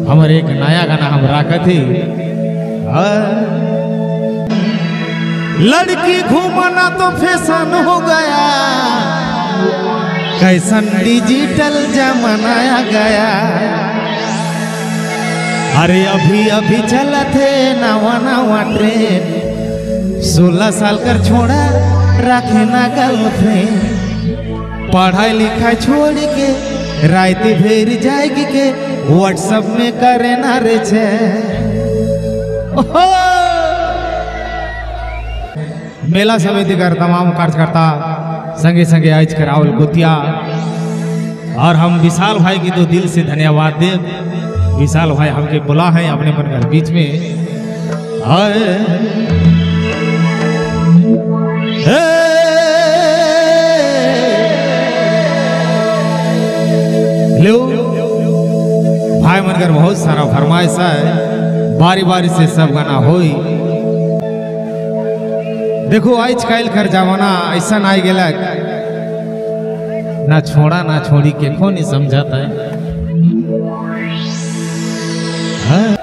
हमारे एक नया गाना हम राखा थे। लड़की घूमना तो फैशन हो गया, कैसन डिजिटल जमाना आ गया। अरे अभी अभी चला थे नवा नवा ट्रेन, 16 साल कर छोड़ा रखे ना गर्लफ्रेंड। पढ़ाई लिखाई छोड़ के रात भेर जाएगी के व्हाट्सएप में करे ना रे छे। मेला समिति कर तमाम कार्यकर्ता संगे संगे आज के राहुल गुतिया और हम विशाल भाई की तो दिल से धन्यवाद दे। विशाल भाई हमके बुला है अपने मन घर बीच में। लो भाई मनकर बहुत सारा फरमाइश है, बारी बारी से सब गाना होई। देखो आज कल कर जमाना ऐसा आई गया, ना छोड़ा ना छोड़ी के को नहीं समझाता है। हाँ?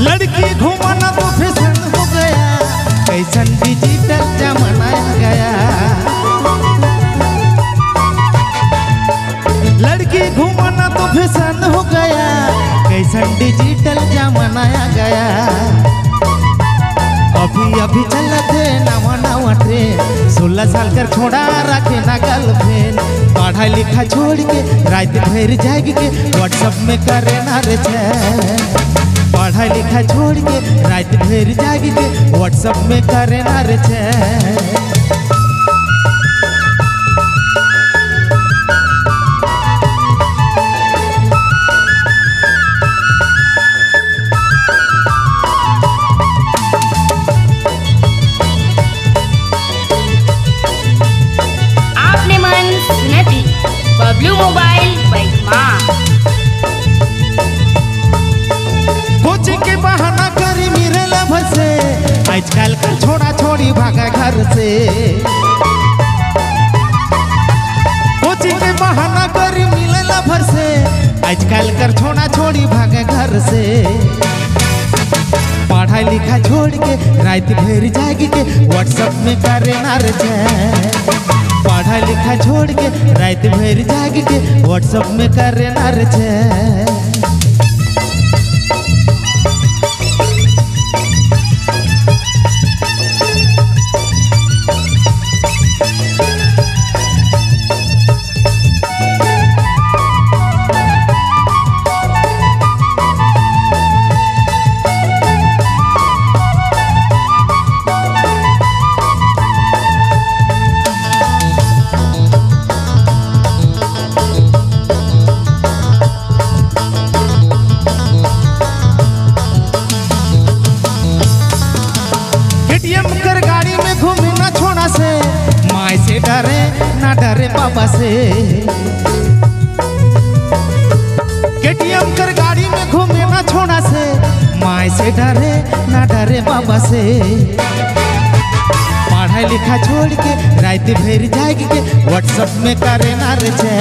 लड़की घूमना तो फैशन हो गया, कैसन डिजिटल जमाना आ गया। लड़की घूमना तो फैशन हो गया, कैसन डिजिटल जमाना आ गया। अभी अभी चला थे नवा नवा ट्रेन, 16 साल कर छोड़ा रखे ना गर्लफ्रेंड। पढ़ाई लिखा छोड़ के रात भर जाएगी के व्हाट्सएप में करे ना रे छे। पढ़ाई लिखा छोड़ के रात भर जागी के व्हाट्सएप में करे ना रे छे। आपने मन सुनती बबलू मोबाइल बैठमा कोचिंग के बहाना करी मेरे लभर से, आजकल का छोड़ा छोड़ी भागा घर से। कोचिंग के बहाना करी मिले लभर से, आजकल कर छोड़ा छोड़ी भागा घर से। पढ़ाई लिखा छोड़ के रात भर जागी के व्हाट्सएप में करे ना रे छे। पढ़ाई लिखा छोड़ के रात भर जागी के व्हाट्सएप में करे ना रे छे। केटीएम कर गाड़ी में घूमे ना छोड़ा से, माँ से डरे ना डरे पापा से। केटीएम कर गाड़ी में घूमे ना छोड़ा से, माँ से डरे ना डरे पापा से। पढ़ाई लिखा छोड़ के रात भर जाएगी के व्हाट्सएप में करे ना रे छे।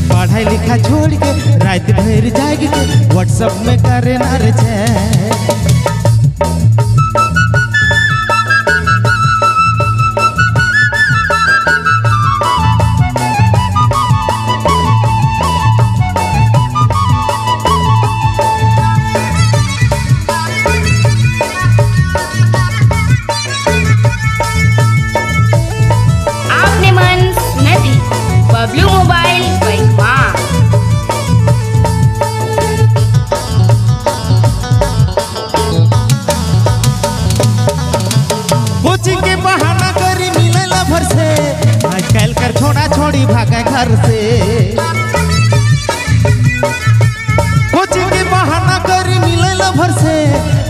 पढ़ाई लिखा छोड़ के रात भर जाएगी के व्हाट्सएप में करे ना रे छे। आपने मन सुनती बबलू मोबाइल बैठमा कर छोड़ा छोड़ी भागे घर से, कोचिंग के बहाना करी मिले लभर से,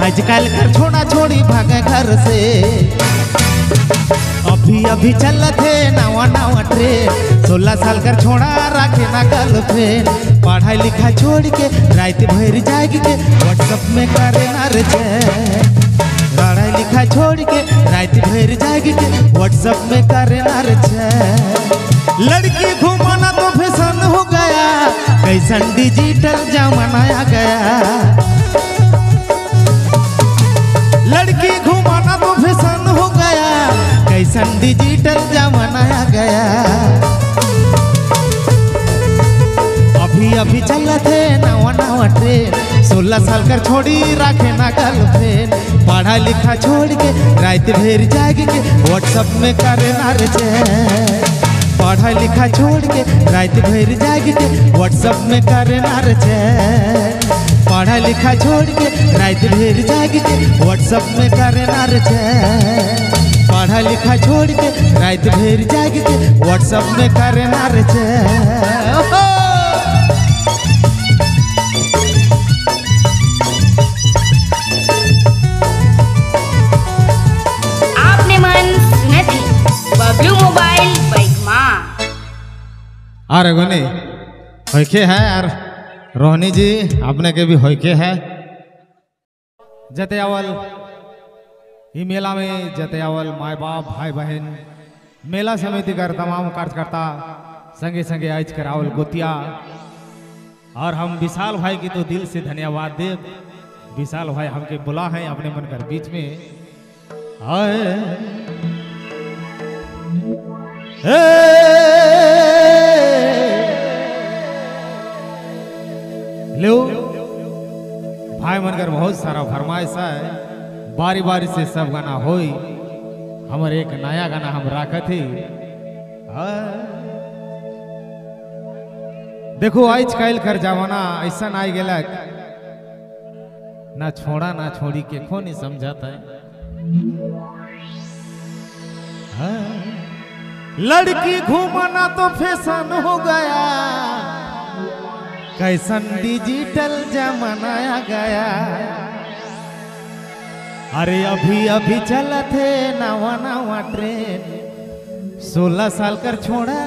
आजकल कर छोड़ा छोड़ी भागे घर से। अभी अभी चलत है नवा नवा ट्रेन, 16 साल कर छोड़ा रखे ना गर्लफ्रेंड, पढ़ाई लिखाई छोड़ के रात भर जाग के व्हाट्सएप में करे ना रे चैट, पढ़ाई लिखाई छोड़ के रात भर जाग के व्हाट्सएप में करे ना रे चैट। लड़की घुमाना तो फैशन हो गया, कैसन डिजिटल जमाना आ गया, लड़की घुमाना तो फैशन हो गया, कैसन डिजिटल जमाना आ गया। अभी अभी चलत है नवा नवा ट्रेन, 16 साल कर छोड़ी रखे ना गर्लफ्रेंड, पढ़ा लिखा छोड़ के रात भर जाग के व्हाट्सएप में करे ना रे चैट, पढ़ा लिखा छोड़ के रात भर जाग के व्हाट्सएप में करे ना रे चैट, पढ़ा लिखा छोड़ के रात भर जाग के व्हाट्सएप में करे ना रे चैट, पढ़ा लिखा छोड़ के रात भर जाग के व्हाट्सएप में करे ना रे चैट। आपने मन सुना थी बबलू मोबाइल बैगमा। अरे गोनी होके है यार, रोहनी जी आपने के भी होके है, जतेयावल ई मेला में जतेयावल माय बाप भाई बहन मेला समिति कर तमाम कार्यकर्ता संगे संगे आज करावल गोतिया, और हम विशाल भाई की तो दिल से धन्यवाद देव, विशाल भाई हमके बुला है अपने मन कर बीच में। लो भाई मनकर बहुत सारा फरमाइश है, बारी बारी से सब गाना होई, हमारे एक नया गाना हम राखत ही। देखो आज कल कर जमाना ऐसा आई गया, ना छोड़ा ना छोड़ी के खो नहीं समझाता है। लड़की घूमना तो फैशन हो गया, कैसन डिजिटल जमाना आ गया, अरे अभी अभी चलत है नवा नवा ट्रेन, 16 साल कर छोड़ा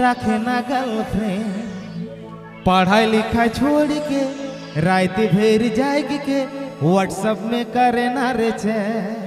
रखे ना गर्लफ्रेंड, पढ़ाई लिखाई छोड़ के रात भर जाग के व्हाट्सएप में करे ना रे चैट।